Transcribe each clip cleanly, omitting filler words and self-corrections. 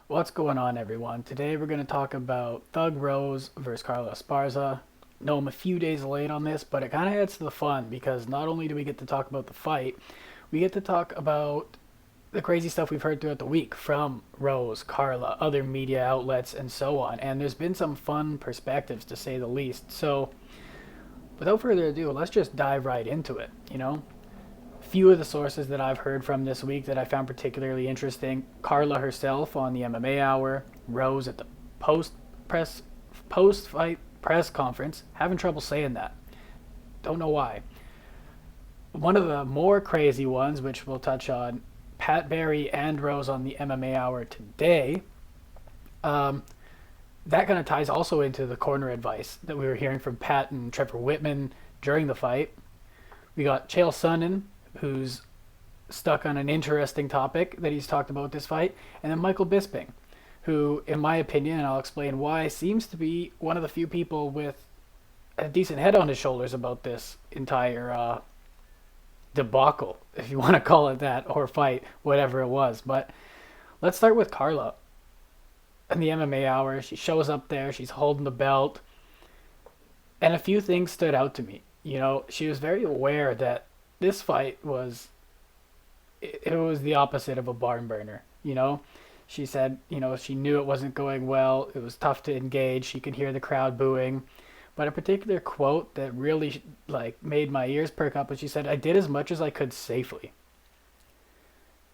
What's going on, everyone? Today we're going to talk about Thug Rose versus Carla Esparza. No, I'm a few days late on this, but it kind of adds to the fun because not only do we get to talk about the fight, we get to talk about the crazy stuff we've heard throughout the week from Rose, Carla, other media outlets, and so on. And there's been some fun perspectives, to say the least. So, without further ado, let's just dive right into it. Few of the sources that I've heard from this week that I found particularly interesting: Carla herself on the MMA Hour, Rose at the post press post fight press conference. Having trouble saying that. Don't know why. One of the more crazy ones, which we'll touch on, Pat Barry and Rose on the MMA Hour today. Um, that kind of ties also into the corner advice that we were hearing from Pat and Trevor Whitman during the fight. We got Chael Sonnen, who's stuck on an interesting topic that he's talked about this fight, and then Michael Bisping, who, in my opinion, and I'll explain why, seems to be one of the few people with a decent head on his shoulders about this entire debacle, if you want to call it that, or fight, whatever it was. But let's start with Carla. In the MMA Hour, she shows up there, she's holding the belt, and a few things stood out to me. She was very aware that this fight was it was the opposite of a barn burner. She said, she knew it wasn't going well. It was tough to engage. She could hear the crowd booing. But a particular quote that really made my ears perk up was she said, "I did as much as I could safely."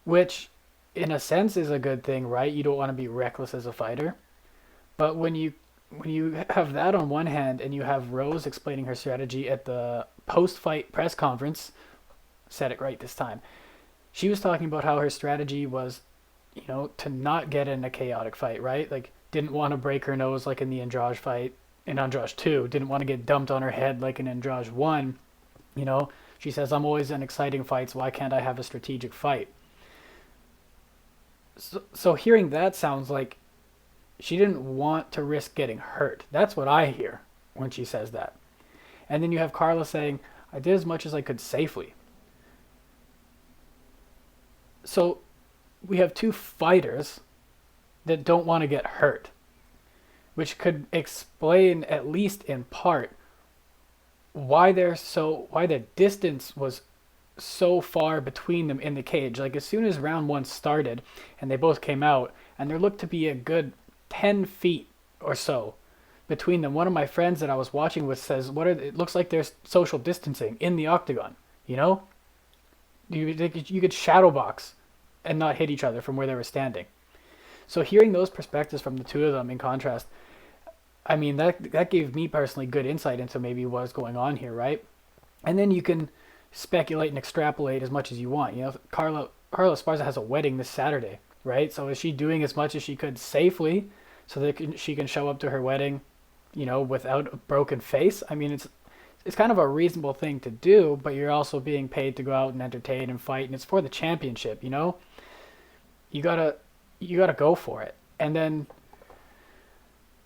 Which in a sense is a good thing, right? You don't want to be reckless as a fighter. But when you have that on one hand and you have Rose explaining her strategy at the post-fight press conference, said it right this time. She was talking about how her strategy was, to not get in a chaotic fight, right? Like, didn't want to break her nose like in the Andrade fight, in Andrade 2, didn't want to get dumped on her head like in Andrade 1. She says, "I'm always in exciting fights. Why can't I have a strategic fight?" So hearing that sounds like she didn't want to risk getting hurt. That's what I hear when she says that. And then you have Carla saying, "I did as much as I could safely." So we have two fighters that don't want to get hurt, which could explain, at least in part, why the distance was so far between them in the cage. Like, as soon as round one started and they both came out, and there looked to be a good 10 feet or so between them. One of my friends that I was watching with says, it looks like there's social distancing in the octagon. You could shadow box and not hit each other from where they were standing. So hearing those perspectives from the two of them in contrast, I mean, that gave me personally good insight into maybe what's going on here, right? And then you can speculate and extrapolate as much as you want. Carla Esparza has a wedding this Saturday, right? So is she doing as much as she could safely so that she can show up to her wedding, without a broken face? I mean, it's kind of a reasonable thing to do, but you're also being paid to go out and entertain and fight, and it's for the championship. You gotta go for it. And then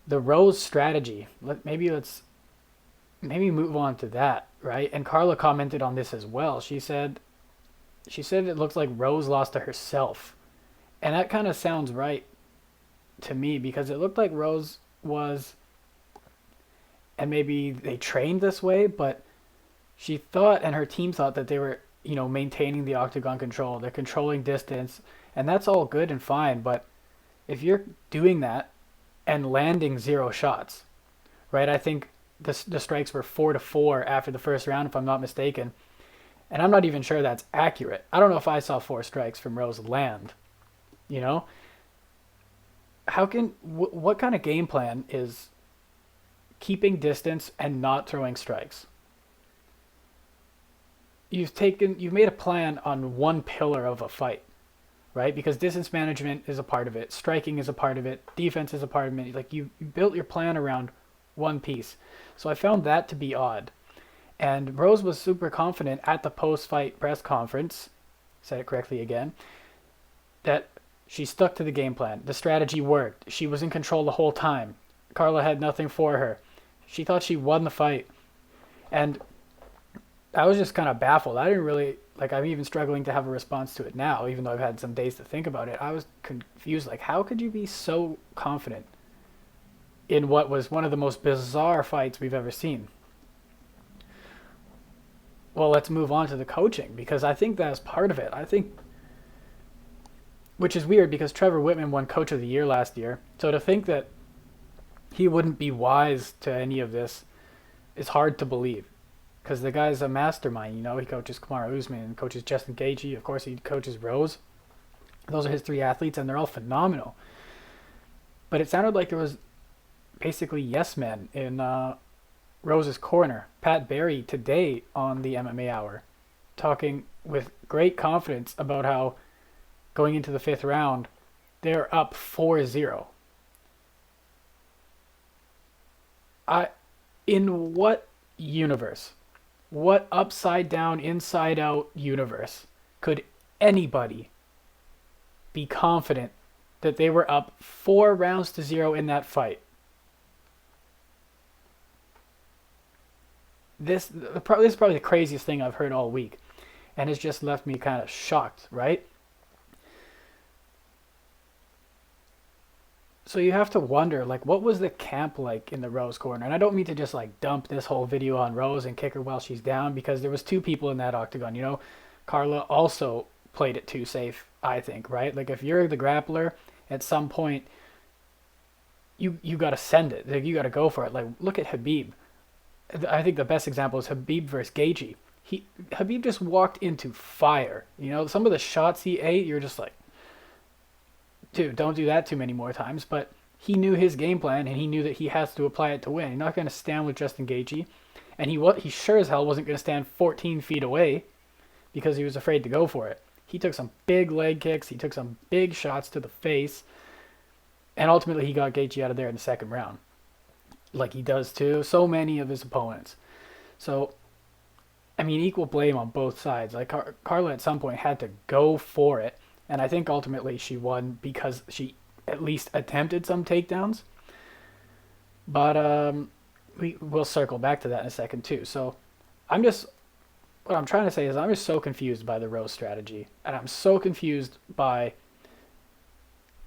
the Rose strategy. Let's move on to that, right? And Carla commented on this as well. She said it looks like Rose lost to herself, and that kind of sounds right to me because it looked like Rose was, and maybe they trained this way, but she thought and her team thought that they were, maintaining the octagon control. They're controlling distance, and that's all good and fine. But if you're doing that and landing zero shots, right? I think the strikes were 4-4 after the first round, if I'm not mistaken. And I'm not even sure that's accurate. I don't know if I saw 4 strikes from Rose land. What kind of game plan is keeping distance and not throwing strikes? You've made a plan on one pillar of a fight, right? Because distance management is a part of it, striking is a part of it, defense is a part of it. Like, you built your plan around one piece. So I found that to be odd. And Rose was super confident at the post-fight press conference, said it correctly again, that she stuck to the game plan. The strategy worked. She was in control the whole time. Carla had nothing for her. She thought she won the fight. And I was just kind of baffled. I didn't really like. I'm even struggling to have a response to it now, even though I've had some days to think about it. I was confused. Like, how could you be so confident in what was one of the most bizarre fights we've ever seen? Well, let's move on to the coaching because I think that's part of it. I think, which is weird because Trevor Whitman won Coach of the Year last year. So to think that he wouldn't be wise to any of this is hard to believe. Because the guy's a mastermind, you know. He coaches Kamaru Usman, coaches Justin Gaethje. Of course, he coaches Rose. Those are his three athletes, and they're all phenomenal. But it sounded like there was basically yes men in Rose's corner. Pat Barry today on the MMA Hour, talking with great confidence about how going into the fifth round, they're up 4-0. In what universe? What upside down, inside out universe could anybody be confident that they were up 4-0 in that fight? This is probably the craziest thing I've heard all week, and it's just left me kind of shocked, right? So you have to wonder, like, what was the camp like in the Rose corner? And I don't mean to just like dump this whole video on Rose and kick her while she's down, because there was two people in that octagon. You know, Carla also played it too safe, I think, right? Like, if you're the grappler, at some point, you got to send it. Like, you got to go for it. Like, look at Khabib. I think the best example is Khabib versus Gaethje. Khabib just walked into fire. You know, some of the shots he ate, you're just like, dude, don't do that too many more times. But he knew his game plan, and he knew that he has to apply it to win. He's not going to stand with Justin Gaethje, and he sure as hell wasn't going to stand 14 feet away because he was afraid to go for it. He took some big leg kicks. He took some big shots to the face, and ultimately he got Gaethje out of there in the second round, like he does to so many of his opponents. So, I mean, equal blame on both sides. Like, Carla at some point had to go for it. And I think ultimately she won because she at least attempted some takedowns. But we'll circle back to that in a second too. So what I'm trying to say is I'm just so confused by the Rose strategy. And I'm so confused by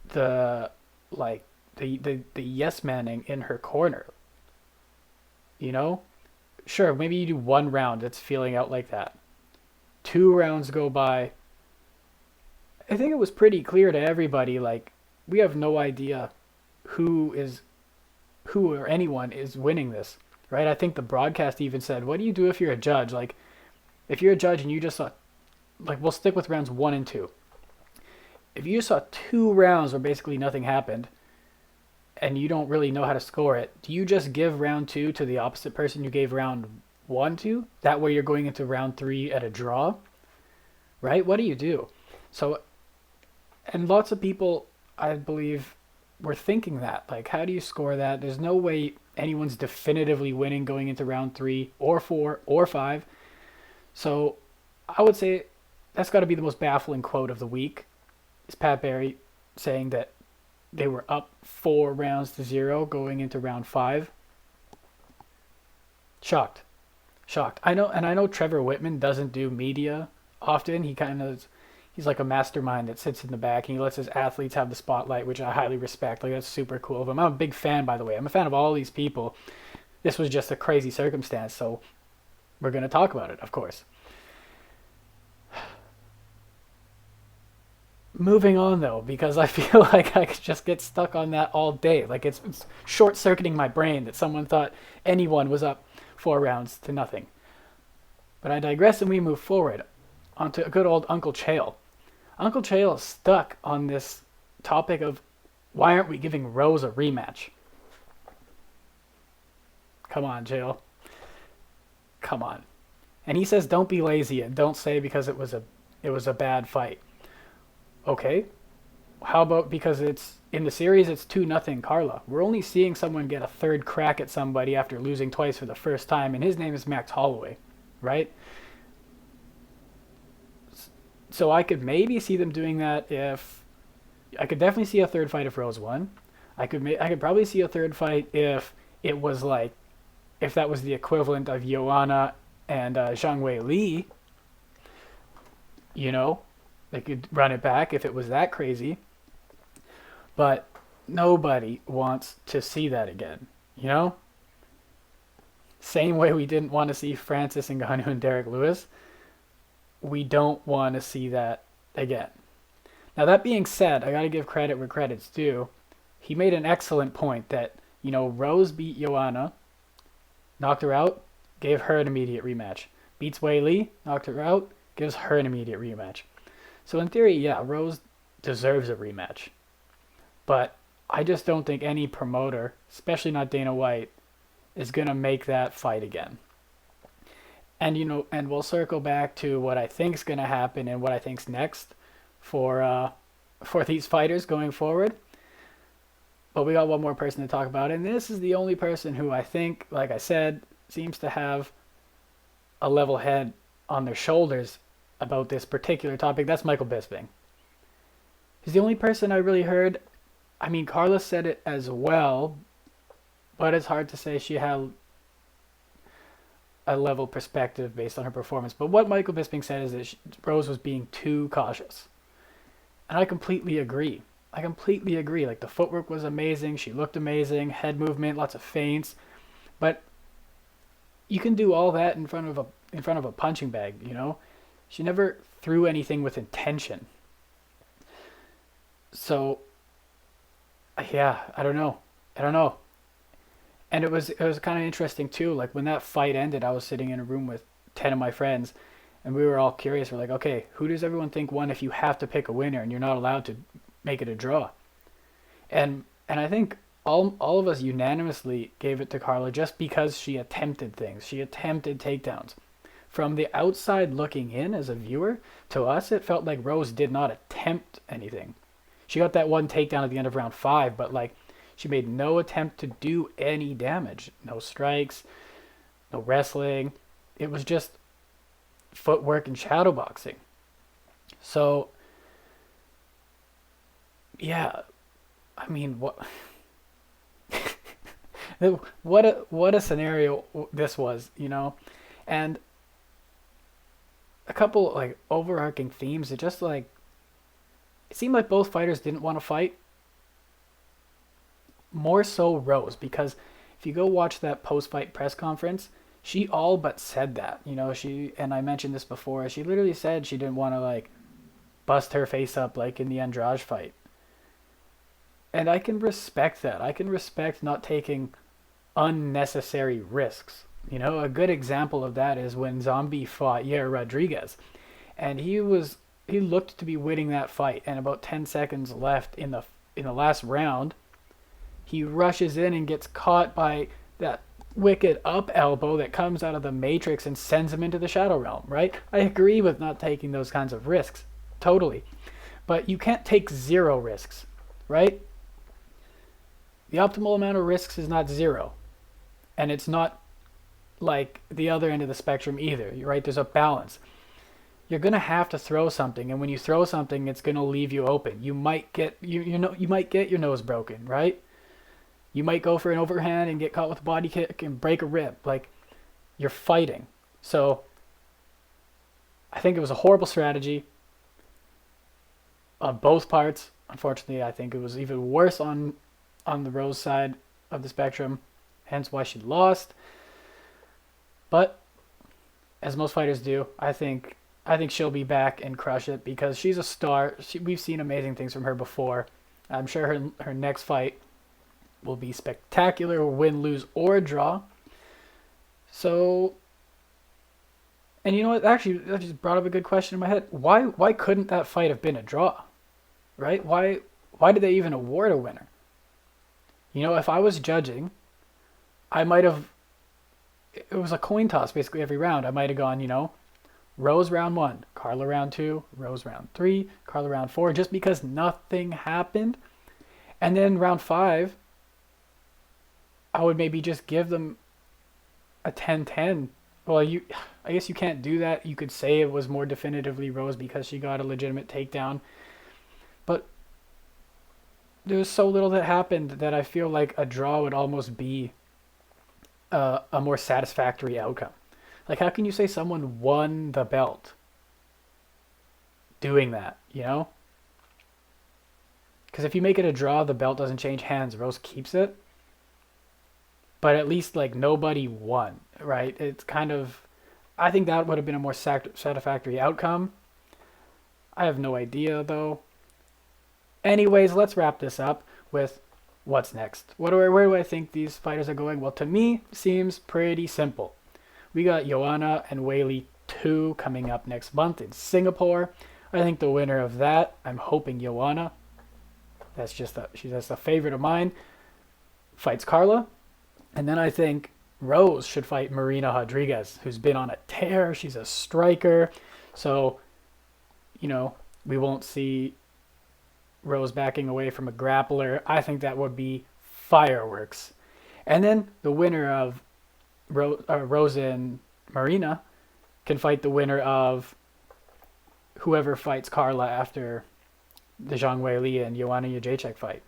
the yes manning in her corner. You know? Sure, maybe you do one round that's feeling out like that. 2 rounds go by. I think it was pretty clear to everybody, like, we have no idea who or anyone is winning this, right? I think the broadcast even said, what do you do if you're a judge? Like, if you're a judge and you just saw, like, we'll stick with rounds 1 and 2. If you just saw 2 rounds where basically nothing happened and you don't really know how to score it, do you just give round 2 to the opposite person you gave round 1 to? That way you're going into round 3 at a draw, right? What do you do? So, and lots of people, I believe, were thinking that. Like, how do you score that? There's no way anyone's definitively winning going into round 3 or 4 or 5. So I would say that's got to be the most baffling quote of the week, is Pat Barry saying that they were up 4-0 going into round 5. Shocked. I know Trevor Whitman doesn't do media often. He's like a mastermind that sits in the back and he lets his athletes have the spotlight, which I highly respect. Like, that's super cool of him. I'm a big fan, by the way. I'm a fan of all these people. This was just a crazy circumstance, so we're going to talk about it, of course. Moving on, though, because I feel like I could just get stuck on that all day. Like, it's short-circuiting my brain that someone thought anyone was up 4-0. But I digress and we move forward onto good old Uncle Chael. Uncle Chael is stuck on this topic of why aren't we giving Rose a rematch? Come on, Chael. Come on. And he says don't be lazy and don't say because it was a bad fight. Okay. How about because it's in the series it's 2-0 Carla. We're only seeing someone get a third crack at somebody after losing twice for the first time, and his name is Max Holloway, right? So I could maybe see them doing that if I could definitely see a third fight if Rose won. I could probably see a third fight if it was like if that was the equivalent of Joanna and Zhang Wei Li, you know, they could run it back if it was that crazy. But nobody wants to see that again, you know? Same way we didn't want to see Francis Ngannou and Derek Lewis, we don't want to see that again. Now, that being said, I got to give credit where credit's due. He made an excellent point that, Rose beat Joanna, knocked her out, gave her an immediate rematch. Beats Wei Li, knocked her out, gives her an immediate rematch. So in theory, yeah, Rose deserves a rematch. But I just don't think any promoter, especially not Dana White, is going to make that fight again. And and we'll circle back to what I think's going to happen and what I think's next for these fighters going forward. But we got one more person to talk about, and this is the only person who I think, like I said, seems to have a level head on their shoulders about this particular topic. That's Michael Bisping. He's the only person I really heard. I mean, Carla said it as well, but it's hard to say she had a level perspective based on her performance. But what Michael Bisping said is that Rose was being too cautious. And I completely agree. Like, the footwork was amazing. She looked amazing. Head movement, lots of feints. But you can do all that in front of a punching bag, She never threw anything with intention. So, yeah, I don't know. And it was kind of interesting too. Like, when that fight ended, I was sitting in a room with 10 of my friends, and we were all curious. We're like, okay, who does everyone think won if you have to pick a winner and you're not allowed to make it a draw? And I think all of us unanimously gave it to Carla just because she attempted things. She attempted takedowns. From the outside looking in as a viewer, to us, it felt like Rose did not attempt anything. She got that one takedown at the end of round 5, but she made no attempt to do any damage. No strikes, no wrestling. It was just footwork and shadowboxing. So, yeah, I mean, what a scenario this was, and a couple overarching themes. It just it seemed like both fighters didn't want to fight. More so Rose, because if you go watch that post-fight press conference, she all but said that. And I mentioned this before, she literally said she didn't want to bust her face up like in the Andrade fight. And I can respect that. I can respect not taking unnecessary risks. A good example of that is when Zombie fought Yair Rodriguez. And he looked to be winning that fight, and about 10 seconds left in the last round, he rushes in and gets caught by that wicked up elbow that comes out of the matrix and sends him into the shadow realm, right? I agree with not taking those kinds of risks, totally. But you can't take zero risks, right? The optimal amount of risks is not zero. And it's not like the other end of the spectrum either, right? There's a balance. You're going to have to throw something, and when you throw something, it's going to leave you open. You might get you might get your nose broken, right? You might go for an overhand and get caught with a body kick and break a rib. You're fighting. So I think it was a horrible strategy on both parts. Unfortunately, I think it was even worse on the Rose side of the spectrum, hence why she lost. But as most fighters do, I think she'll be back and crush it because she's a star. We've seen amazing things from her before. I'm sure her next fight will be spectacular, win, lose, or draw. So, and you know what? Actually, that just brought up a good question in my head. Why couldn't that fight have been a draw? Right? Why did they even award a winner? If I was judging, I might have. It was a coin toss basically every round. I might have gone, Rose round 1, Carla round 2, Rose round 3, Carla round 4, just because nothing happened. And then round 5, I would maybe just give them a 10-10. Well, I guess you can't do that. You could say it was more definitively Rose because she got a legitimate takedown. But there was so little that happened that I feel like a draw would almost be a more satisfactory outcome. Like, how can you say someone won the belt doing that, you know? Because if you make it a draw, the belt doesn't change hands. Rose keeps it. But at least, like, nobody won, right? It's kind of. I think that would have been a more satisfactory outcome. I have no idea, though. Anyways, let's wrap this up with what's next. Where do I think these fighters are going? Well, to me, seems pretty simple. We got Joanna and Weili 2 coming up next month in Singapore. I think the winner of that, I'm hoping Joanna. That's a favorite of mine. Fights Carla, and then I think Rose should fight Marina Rodriguez, who's been on a tear. She's a striker, so we won't see Rose backing away from a grappler. I think that would be fireworks. And then the winner of Rose and Marina can fight the winner of whoever fights Carla after the Zhang Weili and Joanna Jędrzejczyk fight.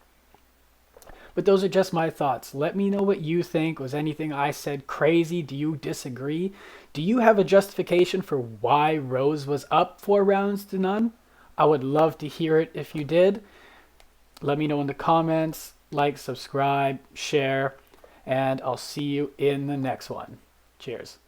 But those are just my thoughts. Let me know what you think. Was anything I said crazy? Do you disagree? Do you have a justification for why Rose was up 4 rounds to none? I would love to hear it if you did. Let me know in the comments. Like, subscribe, share, and I'll see you in the next one. Cheers.